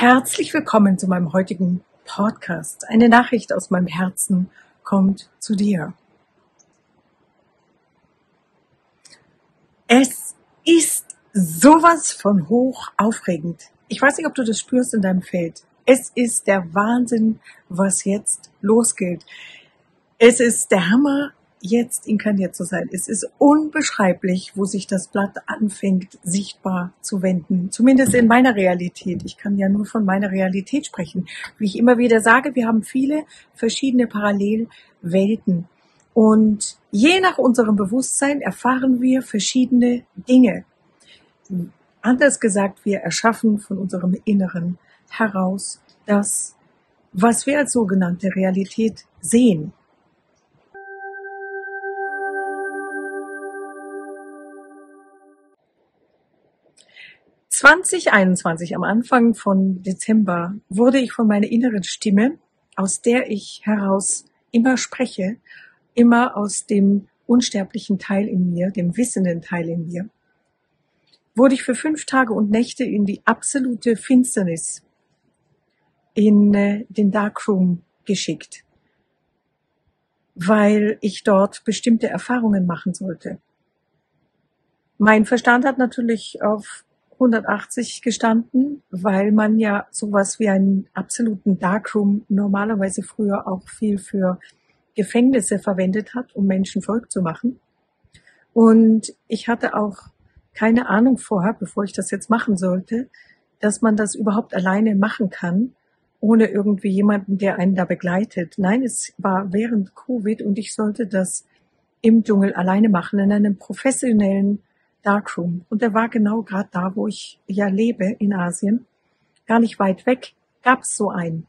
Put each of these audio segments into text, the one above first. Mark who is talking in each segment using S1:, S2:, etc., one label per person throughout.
S1: Herzlich willkommen zu meinem heutigen Podcast. Eine Nachricht aus meinem Herzen kommt zu dir. Es ist sowas von hoch aufregend. Ich weiß nicht, ob du das spürst in deinem Feld. Es ist der Wahnsinn, was jetzt losgeht. Es ist der Hammer, jetzt inkarniert zu sein. Es ist unbeschreiblich, wo sich das Blatt anfängt, sichtbar zu wenden. Zumindest in meiner Realität. Ich kann ja nur von meiner Realität sprechen. Wie ich immer wieder sage, wir haben viele verschiedene Parallelwelten. Und je nach unserem Bewusstsein erfahren wir verschiedene Dinge. Anders gesagt, wir erschaffen von unserem Inneren heraus das, was wir als sogenannte Realität sehen. (2021) am Anfang von Dezember wurde ich von meiner inneren Stimme, aus der ich heraus immer spreche, immer aus dem unsterblichen Teil in mir, dem wissenden Teil in mir, wurde ich für 5 Tage und Nächte in die absolute Finsternis, in den Darkroom geschickt, weil ich dort bestimmte Erfahrungen machen sollte. Mein Verstand hat natürlich auf 180 gestanden, weil man ja sowas wie einen absoluten Darkroom normalerweise früher auch viel für Gefängnisse verwendet hat, um Menschen verrückt zu machen. Und ich hatte auch keine Ahnung vorher, bevor ich das jetzt machen sollte, dass man das überhaupt alleine machen kann, ohne irgendwie jemanden, der einen da begleitet. Nein, es war während Covid und ich sollte das im Dschungel alleine machen, in einem professionellen Darkroom. Und der war genau gerade da, wo ich ja lebe, in Asien. Gar nicht weit weg gab's so einen.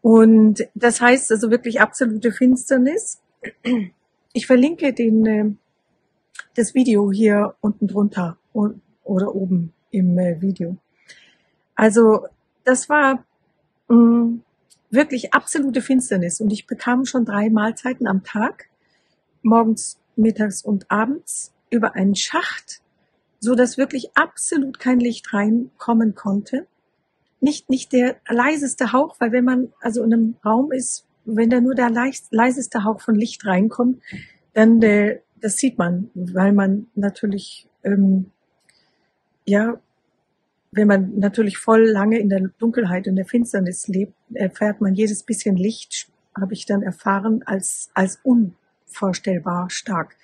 S1: Und das heißt also wirklich absolute Finsternis. Ich verlinke das Video hier unten drunter oder oben im Video. Also das war wirklich absolute Finsternis. Und ich bekam schon 3 Mahlzeiten am Tag, morgens, mittags und abends, über einen Schacht, so dass wirklich absolut kein Licht reinkommen konnte. Nicht der leiseste Hauch, weil wenn man also in einem Raum ist, wenn da nur der leiseste Hauch von Licht reinkommt, dann das sieht man, weil man natürlich wenn man natürlich voll lange in der Dunkelheit und der Finsternis lebt, erfährt man jedes bisschen Licht, habe ich dann erfahren, als unvorstellbar stark.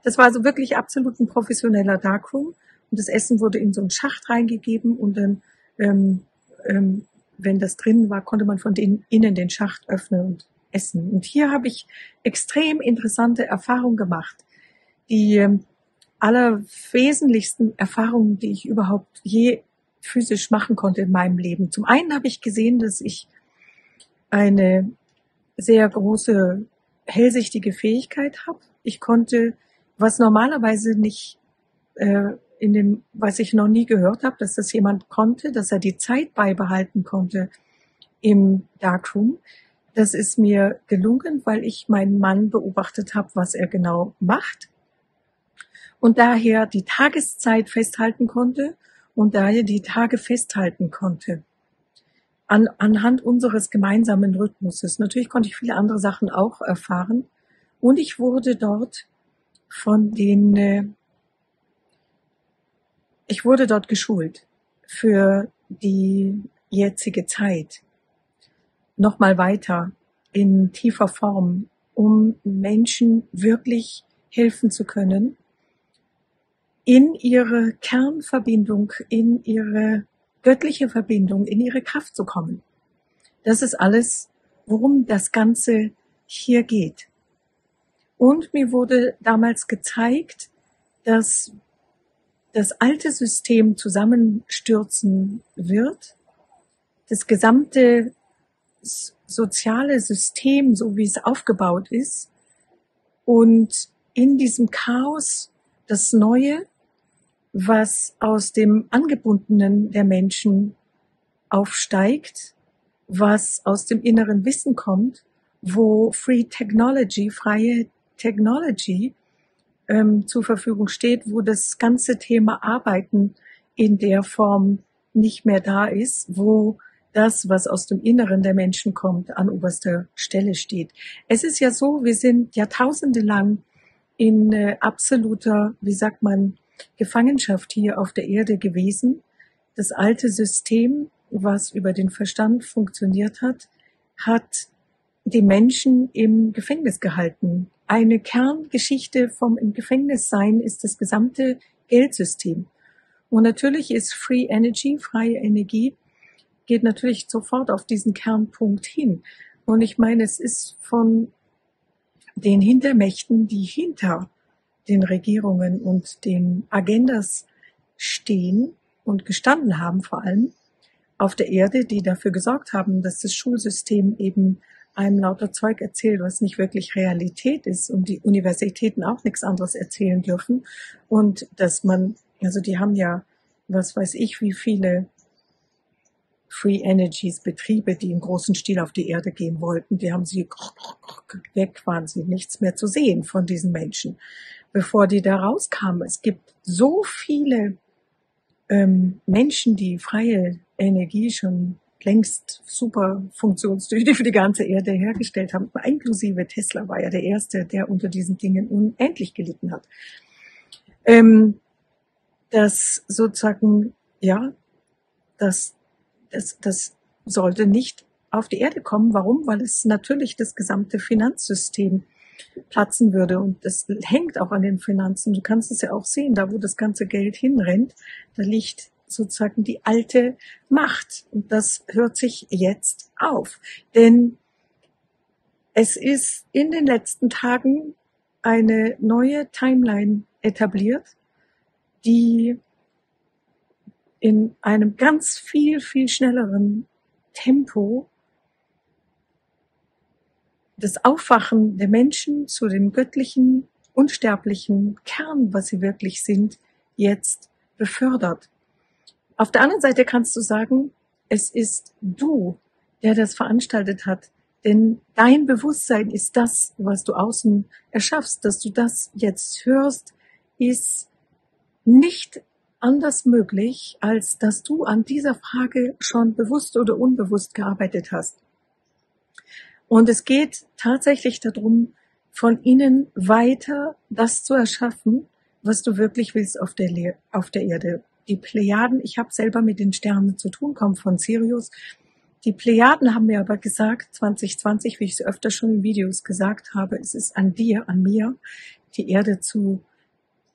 S1: Das war also wirklich absolut ein professioneller Darkroom und das Essen wurde in so einen Schacht reingegeben und dann, wenn das drin war, konnte man von innen den Schacht öffnen und essen. Und hier habe ich extrem interessante Erfahrungen gemacht. Die allerwesentlichsten Erfahrungen, die ich überhaupt je physisch machen konnte in meinem Leben. Zum einen habe ich gesehen, dass ich eine sehr große hellsichtige Fähigkeit habe. Ich konnte, was normalerweise nicht was ich noch nie gehört habe, dass das jemand konnte, dass er die Zeit beibehalten konnte im Darkroom. Das ist mir gelungen, weil ich meinen Mann beobachtet habe, was er genau macht und daher die Tageszeit festhalten konnte und daher die Tage festhalten konnte. Anhand unseres gemeinsamen Rhythmuses. Natürlich konnte ich viele andere Sachen auch erfahren. Und ich wurde dort geschult für die jetzige Zeit. Nochmal weiter in tiefer Form, um Menschen wirklich helfen zu können, in ihre Kernverbindung, in ihre göttliche Verbindung, in ihre Kraft zu kommen. Das ist alles, worum das Ganze hier geht. Und mir wurde damals gezeigt, dass das alte System zusammenstürzen wird, das gesamte soziale System, so wie es aufgebaut ist, und in diesem Chaos das Neue, was aus dem Angebundenen der Menschen aufsteigt, was aus dem inneren Wissen kommt, wo freie Technology zur Verfügung steht, wo das ganze Thema Arbeiten in der Form nicht mehr da ist, wo das, was aus dem Inneren der Menschen kommt, an oberster Stelle steht. Es ist ja so, wir sind Jahrtausende lang in absoluter, wie sagt man, Gefangenschaft hier auf der Erde gewesen. Das alte System, was über den Verstand funktioniert hat, hat die Menschen im Gefängnis gehalten. Eine Kerngeschichte vom im Gefängnis sein ist das gesamte Geldsystem. Und natürlich ist Free Energy, freie Energie, geht natürlich sofort auf diesen Kernpunkt hin. Und ich meine, es ist von den Hintermächten, die hinter den Regierungen und den Agendas stehen und gestanden haben, vor allem auf der Erde, die dafür gesorgt haben, dass das Schulsystem eben einem lauter Zeug erzählt, was nicht wirklich Realität ist und die Universitäten auch nichts anderes erzählen dürfen und dass man, also die haben ja, was weiß ich, wie viele Free Energies Betriebe, die im großen Stil auf die Erde gehen wollten, die haben sie weg, waren sie nichts mehr zu sehen von diesen Menschen, bevor die da rauskamen. Es gibt so viele Menschen, die freie Energie schon längst super funktionstüchtig für die ganze Erde hergestellt haben, inklusive Tesla war ja der Erste, der unter diesen Dingen unendlich gelitten hat. Das sozusagen, ja, das sollte nicht auf die Erde kommen. Warum? Weil es natürlich das gesamte Finanzsystem platzen würde. Und das hängt auch an den Finanzen. Du kannst es ja auch sehen, da wo das ganze Geld hinrennt, da liegt sozusagen die alte Macht. Und das hört sich jetzt auf. Denn es ist in den letzten Tagen eine neue Timeline etabliert, die in einem ganz viel schnelleren Tempo das Aufwachen der Menschen zu dem göttlichen, unsterblichen Kern, was sie wirklich sind, jetzt befördert. Auf der anderen Seite kannst du sagen, es ist du, der das veranstaltet hat, denn dein Bewusstsein ist das, was du außen erschaffst. Dass du das jetzt hörst, ist nicht anders möglich, als dass du an dieser Frage schon bewusst oder unbewusst gearbeitet hast. Und es geht tatsächlich darum, von innen weiter das zu erschaffen, was du wirklich willst auf der Erde. Die Plejaden, ich habe selber mit den Sternen zu tun, komme von Sirius. Die Plejaden haben mir aber gesagt, 2020, wie ich es öfter schon in Videos gesagt habe, es ist an dir, an mir, die Erde so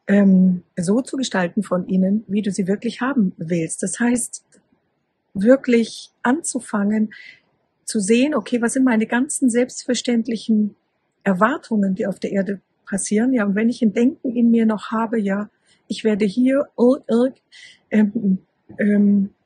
S1: zu gestalten von ihnen, wie du sie wirklich haben willst. Das heißt, wirklich anzufangen, zu sehen, okay, was sind meine ganzen selbstverständlichen Erwartungen, die auf der Erde passieren. Ja, und wenn ich ein Denken in mir noch habe, ja, ich werde hier in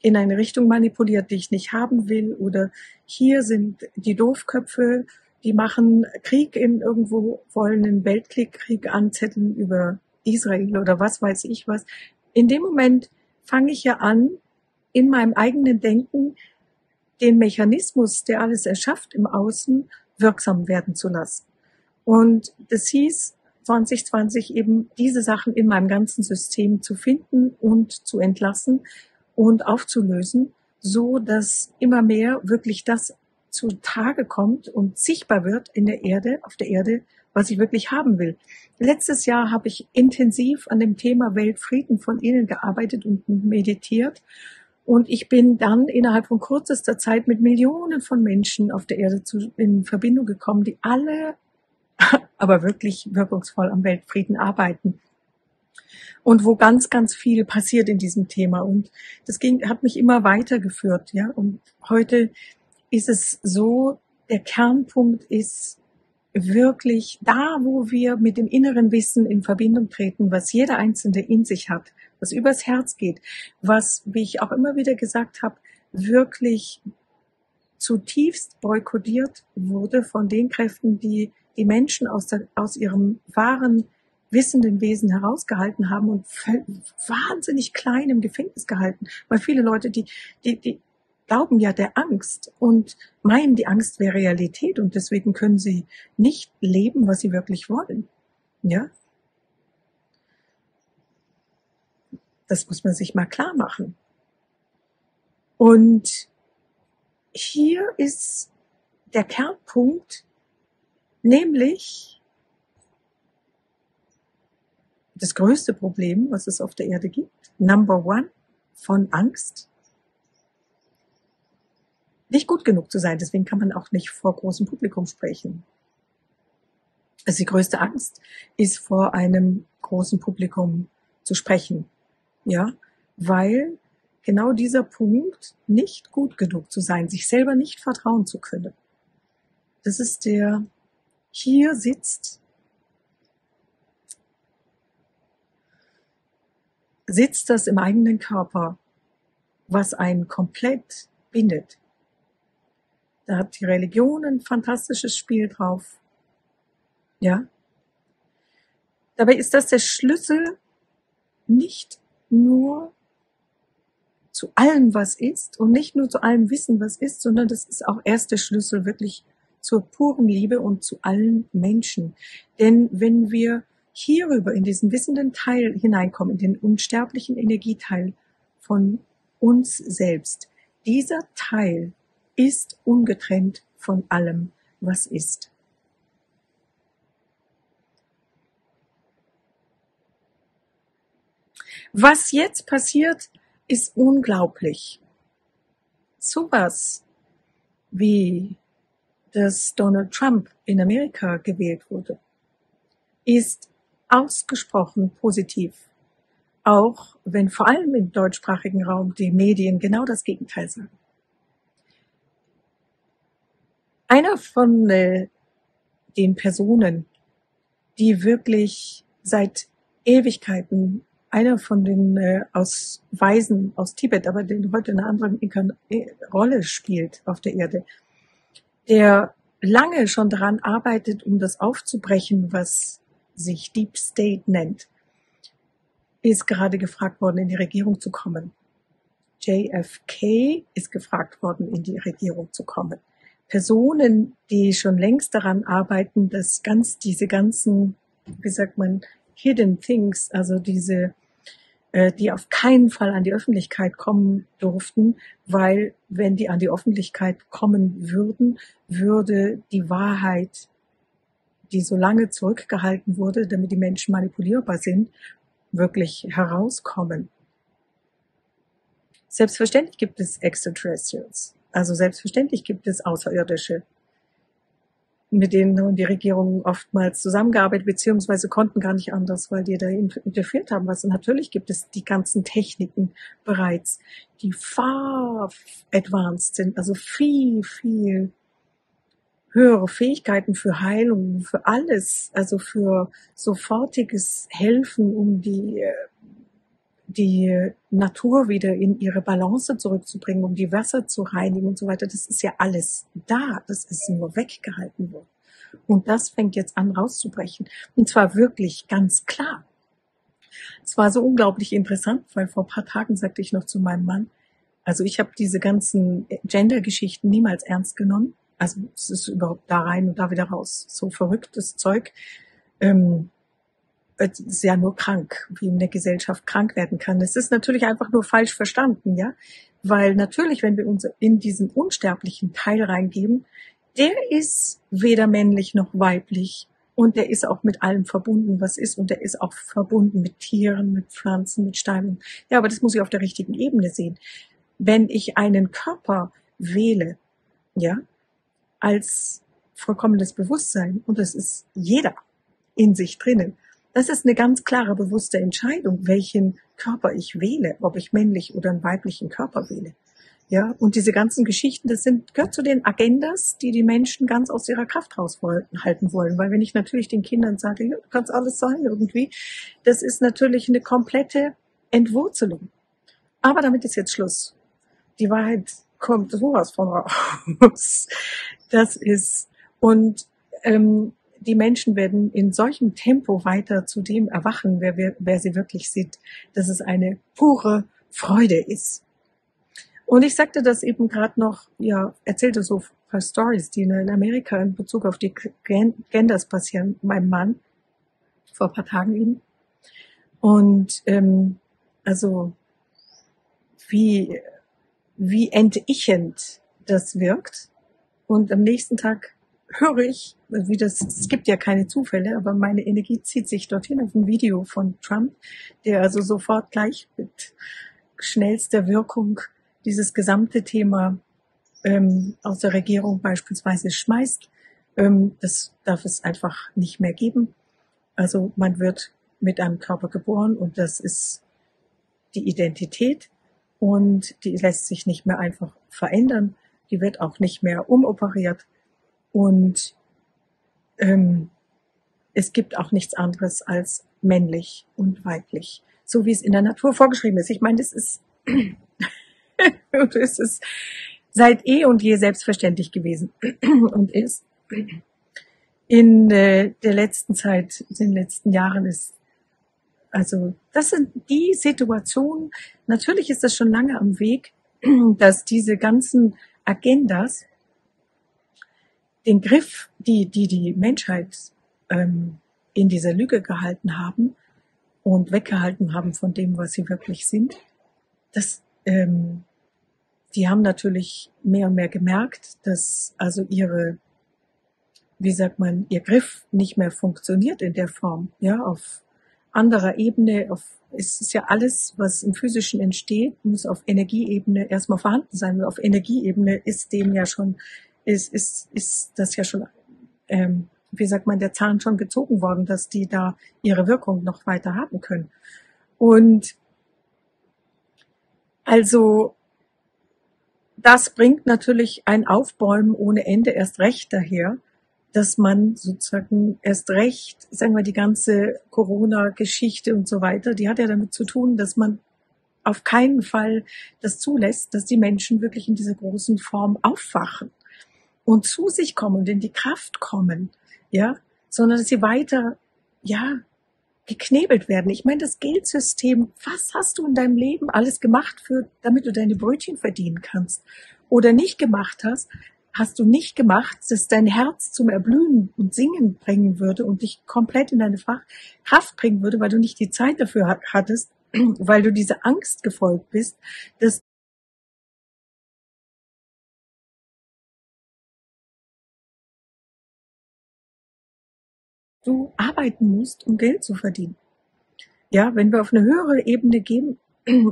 S1: eine Richtung manipuliert, die ich nicht haben will, oder hier sind die Doofköpfe, die machen Krieg irgendwo, wollen einen Weltkrieg anzetteln über Israel oder was weiß ich was. In dem Moment fange ich ja an, in meinem eigenen Denken den Mechanismus, der alles erschafft im Außen, wirksam werden zu lassen. Und das hieß 2020 eben, diese Sachen in meinem ganzen System zu finden und zu entlassen und aufzulösen, so dass immer mehr wirklich das zutage kommt und sichtbar wird in der Erde, auf der Erde, was ich wirklich haben will. Letztes Jahr habe ich intensiv an dem Thema Weltfrieden von innen gearbeitet und meditiert. Und ich bin dann innerhalb von kürzester Zeit mit Millionen von Menschen auf der Erde in Verbindung gekommen, die alle aber wirklich wirkungsvoll am Weltfrieden arbeiten. Und wo ganz viel passiert in diesem Thema. Und das hat mich immer weitergeführt, ja. Und heute ist es so, der Kernpunkt ist wirklich da, wo wir mit dem inneren Wissen in Verbindung treten, was jeder Einzelne in sich hat, was übers Herz geht, was, wie ich auch immer wieder gesagt habe, wirklich zutiefst boykottiert wurde von den Kräften, die die Menschen aus ihrem wahren wissenden Wesen herausgehalten haben und wahnsinnig klein im Gefängnis gehalten. Weil viele Leute, die glauben ja der Angst und meinen, die Angst wäre Realität und deswegen können sie nicht leben, was sie wirklich wollen. Ja? Das muss man sich mal klar machen. Und hier ist der Kernpunkt, nämlich das größte Problem, was es auf der Erde gibt, Number one, von Angst, nicht gut genug zu sein. Deswegen kann man auch nicht vor großem Publikum sprechen. Also die größte Angst ist, vor einem großen Publikum zu sprechen. Ja, weil genau dieser Punkt, nicht gut genug zu sein, sich selber nicht vertrauen zu können, das ist der, hier sitzt das im eigenen Körper, was einen komplett bindet. Da hat die Religion ein fantastisches Spiel drauf. Ja. Dabei ist das der Schlüssel nicht nur zu allem, was ist, und nicht nur zu allem Wissen, was ist, sondern das ist auch erst der Schlüssel wirklich zur puren Liebe und zu allen Menschen. Denn wenn wir hierüber in diesen wissenden Teil hineinkommen, in den unsterblichen Energieteil von uns selbst, dieser Teil ist ungetrennt von allem, was ist. Was jetzt passiert, ist unglaublich. Sowas wie, dass Donald Trump in Amerika gewählt wurde, ist ausgesprochen positiv. Auch wenn vor allem im deutschsprachigen Raum die Medien genau das Gegenteil sagen. Einer von den Personen, die wirklich seit Ewigkeiten, einer von den aus Weisen aus Tibet, aber den heute eine andere Rolle spielt auf der Erde, der lange schon daran arbeitet, um das aufzubrechen, was sich Deep State nennt, ist gerade gefragt worden, in die Regierung zu kommen. JFK ist gefragt worden, in die Regierung zu kommen. Personen, die schon längst daran arbeiten, dass diese ganzen, wie sagt man, hidden things, also diese, die auf keinen Fall an die Öffentlichkeit kommen durften, weil wenn die an die Öffentlichkeit kommen würden, würde die Wahrheit, die so lange zurückgehalten wurde, damit die Menschen manipulierbar sind, wirklich herauskommen. Selbstverständlich gibt es Extraterrestrials. Also selbstverständlich gibt es Außerirdische, mit denen die Regierungen oftmals zusammengearbeitet, beziehungsweise konnten gar nicht anders, weil die da interferiert haben. Also natürlich gibt es die ganzen Techniken bereits, die far advanced sind, also viel, viel höhere Fähigkeiten für Heilung, für alles, also für sofortiges Helfen, um die Natur wieder in ihre Balance zurückzubringen, um die Wasser zu reinigen und so weiter. Das ist ja alles da. Das ist nur weggehalten worden. Und das fängt jetzt an rauszubrechen. Und zwar wirklich ganz klar. Es war so unglaublich interessant, weil vor ein paar Tagen sagte ich noch zu meinem Mann, also ich habe diese ganzen Gender-Geschichten niemals ernst genommen. Also es ist überhaupt da rein und da wieder raus. So verrücktes Zeug. Es ist ja nur krank, wie eine Gesellschaft krank werden kann. Es ist natürlich einfach nur falsch verstanden, ja, weil natürlich, wenn wir uns in diesen unsterblichen Teil reingeben, der ist weder männlich noch weiblich und der ist auch mit allem verbunden, was ist, und der ist auch verbunden mit Tieren, mit Pflanzen, mit Steinen. Ja, aber das muss ich auf der richtigen Ebene sehen. Wenn ich einen Körper wähle, ja, als vollkommenes Bewusstsein, und das ist jeder in sich drinnen, das ist eine ganz klare, bewusste Entscheidung, welchen Körper ich wähle, ob ich männlich oder einen weiblichen Körper wähle. Ja, und diese ganzen Geschichten, gehört zu den Agendas, die die Menschen ganz aus ihrer Kraft raushalten wollen. Weil wenn ich natürlich den Kindern sage, ja, du kannst alles sein irgendwie, das ist natürlich eine komplette Entwurzelung. Aber damit ist jetzt Schluss. Die Wahrheit kommt sowas von raus. Das ist, und die Menschen werden in solchem Tempo weiter zu dem erwachen, wer sie wirklich sieht, dass es eine pure Freude ist. Und ich sagte das eben gerade noch, ja, erzählte so ein paar Stories, die in Amerika in Bezug auf die Genders passieren, meinem Mann, vor ein paar Tagen eben. Und also wie wie entichend das wirkt. Und am nächsten Tag höre ich, es gibt ja keine Zufälle, aber meine Energie zieht sich dorthin auf ein Video von Trump, der also sofort gleich mit schnellster Wirkung dieses gesamte Thema aus der Regierung beispielsweise schmeißt. Das darf es einfach nicht mehr geben. Also man wird mit einem Körper geboren und das ist die Identität und die lässt sich nicht mehr einfach verändern. Die wird auch nicht mehr umoperiert und es gibt auch nichts anderes als männlich und weiblich, so wie es in der Natur vorgeschrieben ist. Ich meine, das ist es ist seit eh und je selbstverständlich gewesen und ist in der letzten Zeit, in den letzten Jahren ist, also das sind die Situationen, natürlich ist das schon lange am Weg, dass diese ganzen Agendas den Griff, die Menschheit in dieser Lüge gehalten haben und weggehalten haben von dem, was sie wirklich sind, die haben natürlich mehr und mehr gemerkt, dass also ihr Griff nicht mehr funktioniert in der Form, ja, auf anderer Ebene, es ist ja alles, was im Physischen entsteht, muss auf Energieebene erstmal vorhanden sein. Und auf Energieebene ist dem ja schon, ist das ja schon, der Zahn schon gezogen worden, dass die da ihre Wirkung noch weiter haben können. Und also das bringt natürlich ein Aufbäumen ohne Ende erst recht daher, dass man sozusagen erst recht, sagen wir, die ganze Corona-Geschichte und so weiter, die hat ja damit zu tun, dass man auf keinen Fall das zulässt, dass die Menschen wirklich in dieser großen Form aufwachen und zu sich kommen und in die Kraft kommen, ja, sondern dass sie weiter, ja, geknebelt werden. Ich meine, das Geldsystem, was hast du in deinem Leben alles gemacht, damit du deine Brötchen verdienen kannst? Oder nicht gemacht hast du nicht gemacht, dass dein Herz zum Erblühen und Singen bringen würde und dich komplett in deine Kraft bringen würde, weil du nicht die Zeit dafür hattest, weil du dieser Angst gefolgt bist, dass du arbeiten musst, um Geld zu verdienen. Ja, wenn wir auf eine höhere Ebene gehen,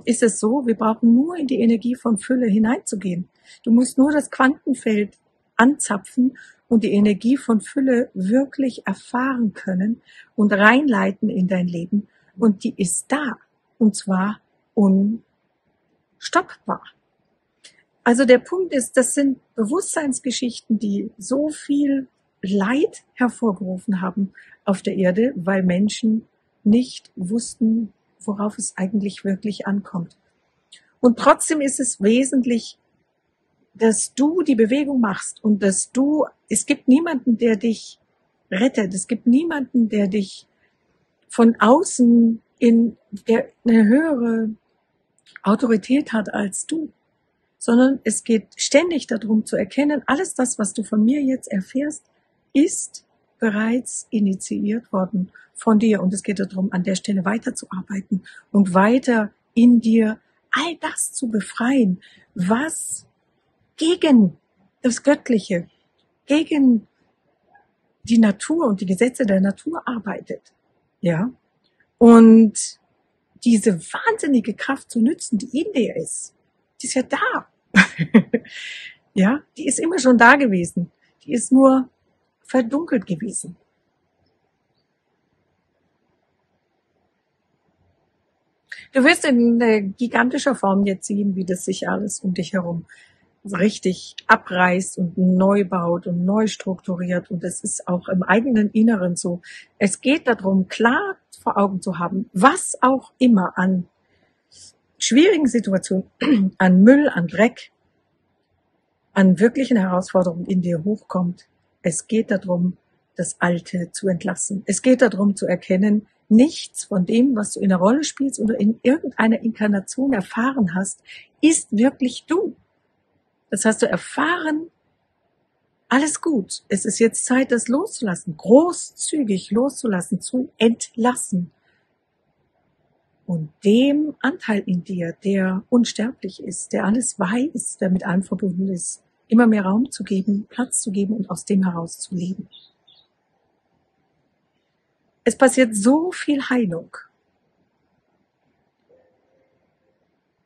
S1: ist es so, wir brauchen nur in die Energie von Fülle hineinzugehen. Du musst nur das Quantenfeld anzapfen und die Energie von Fülle wirklich erfahren können und reinleiten in dein Leben. Und die ist da. Und zwar unstoppbar. Also der Punkt ist, das sind Bewusstseinsgeschichten, die so viel Leid hervorgerufen haben auf der Erde, weil Menschen nicht wussten, worauf es eigentlich wirklich ankommt. Und trotzdem ist es wesentlich, dass du die Bewegung machst und es gibt niemanden, der dich rettet. Es gibt niemanden, der dich von außen der eine höhere Autorität hat als du, sondern es geht ständig darum zu erkennen, alles das, was du von mir jetzt erfährst, ist bereits initiiert worden von dir. Und es geht darum, an der Stelle weiterzuarbeiten und weiter in dir all das zu befreien, was gegen das Göttliche, gegen die Natur und die Gesetze der Natur arbeitet. Ja. Und diese wahnsinnige Kraft zu nützen, die in dir ist, die ist ja da. Ja, die ist immer schon da gewesen. Die ist nur verdunkelt gewesen. Du wirst in gigantischer Form jetzt sehen, wie das sich alles um dich herum richtig abreißt und neu baut und neu strukturiert. Und es ist auch im eigenen Inneren so. Es geht darum, klar vor Augen zu haben, was auch immer an schwierigen Situationen, an Müll, an Dreck, an wirklichen Herausforderungen in dir hochkommt. Es geht darum, das Alte zu entlassen. Es geht darum zu erkennen, nichts von dem, was du in der Rolle spielst oder in irgendeiner Inkarnation erfahren hast, ist wirklich du. Das hast du erfahren, alles gut. Es ist jetzt Zeit, das loszulassen, großzügig loszulassen, zu entlassen. und dem Anteil in dir, der unsterblich ist, der alles weiß, der mit allem verbunden ist, immer mehr Raum zu geben, Platz zu geben und aus dem heraus zu leben. Es passiert so viel Heilung.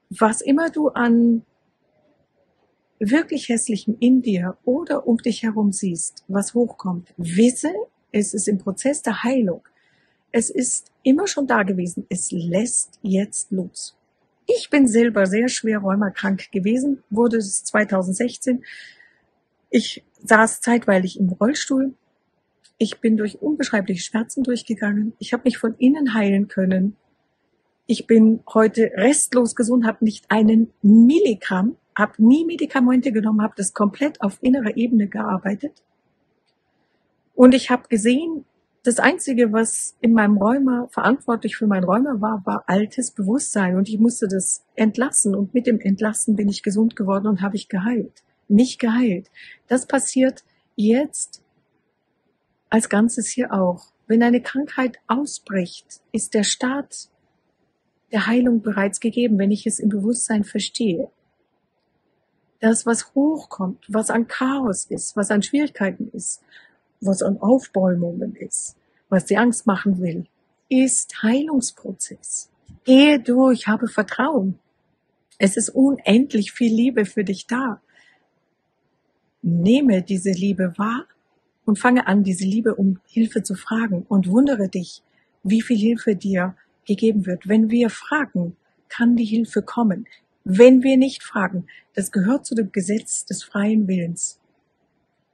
S1: Was immer du an wirklich Hässlichem in dir oder um dich herum siehst, was hochkommt, wisse, es ist im Prozess der Heilung. Es ist immer schon da gewesen. Es lässt jetzt los. Ich bin selber sehr schwer rheumakrank gewesen, wurde es 2016. Ich saß zeitweilig im Rollstuhl. Ich bin durch unbeschreibliche Schmerzen durchgegangen. Ich habe mich von innen heilen können. Ich bin heute restlos gesund, habe nicht einen Milligramm, habe nie Medikamente genommen, habe das komplett auf innerer Ebene gearbeitet. Und ich habe gesehen, das Einzige, was in meinem Rheuma verantwortlich für mein Rheuma war, war altes Bewusstsein. Und ich musste das entlassen. Und mit dem Entlassen bin ich gesund geworden und habe ich geheilt. Mich geheilt. Das passiert jetzt als Ganzes hier auch. Wenn eine Krankheit ausbricht, ist der Start der Heilung bereits gegeben, wenn ich es im Bewusstsein verstehe. Das, was hochkommt, was an Chaos ist, was an Schwierigkeiten ist, was an Aufbäumungen ist, was dir Angst machen will, ist Heilungsprozess. Gehe durch, habe Vertrauen. Es ist unendlich viel Liebe für dich da. Nehme diese Liebe wahr und fange an, diese Liebe um Hilfe zu fragen und wundere dich, wie viel Hilfe dir gegeben wird. Wenn wir fragen, kann die Hilfe kommen. Wenn wir nicht fragen, das gehört zu dem Gesetz des freien Willens,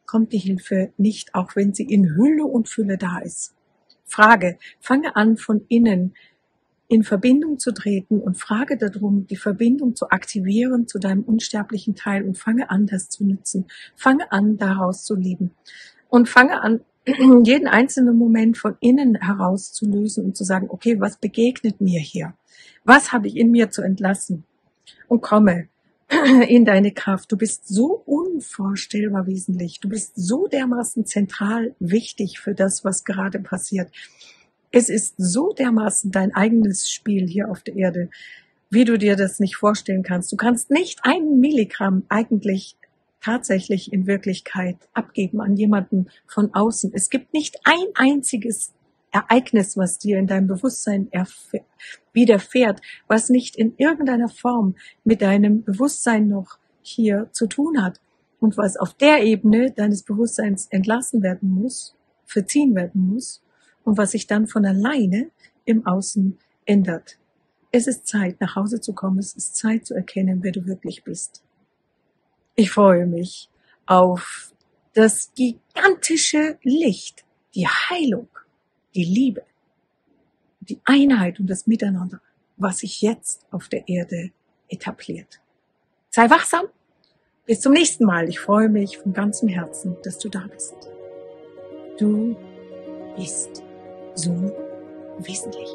S1: kommt die Hilfe nicht, auch wenn sie in Hülle und Fülle da ist. Frage, fange an, von innen in Verbindung zu treten und frage darum, die Verbindung zu aktivieren zu deinem unsterblichen Teil und fange an, das zu nützen. Fange an, daraus zu leben. Und fange an, jeden einzelnen Moment von innen heraus zu lösen und zu sagen, okay, was begegnet mir hier? Was habe ich in mir zu entlassen? Und komme in deine Kraft. Du bist so unvorstellbar wesentlich. Du bist so dermaßen zentral wichtig für das, was gerade passiert. Es ist so dermaßen dein eigenes Spiel hier auf der Erde, wie du dir das nicht vorstellen kannst. Du kannst nicht 1 Milligramm eigentlich tatsächlich in Wirklichkeit abgeben an jemanden von außen. Es gibt nicht ein einziges Ereignis, was dir in deinem Bewusstsein widerfährt, was nicht in irgendeiner Form mit deinem Bewusstsein noch hier zu tun hat und was auf der Ebene deines Bewusstseins entlassen werden muss, verziehen werden muss und was sich dann von alleine im Außen ändert. Es ist Zeit, nach Hause zu kommen. Es ist Zeit zu erkennen, wer du wirklich bist. Ich freue mich auf das gigantische Licht, die Heilung, die Liebe, die Einheit und das Miteinander, was sich jetzt auf der Erde etabliert. Sei wachsam. Bis zum nächsten Mal. Ich freue mich von ganzem Herzen, dass du da bist. Du bist so wesentlich.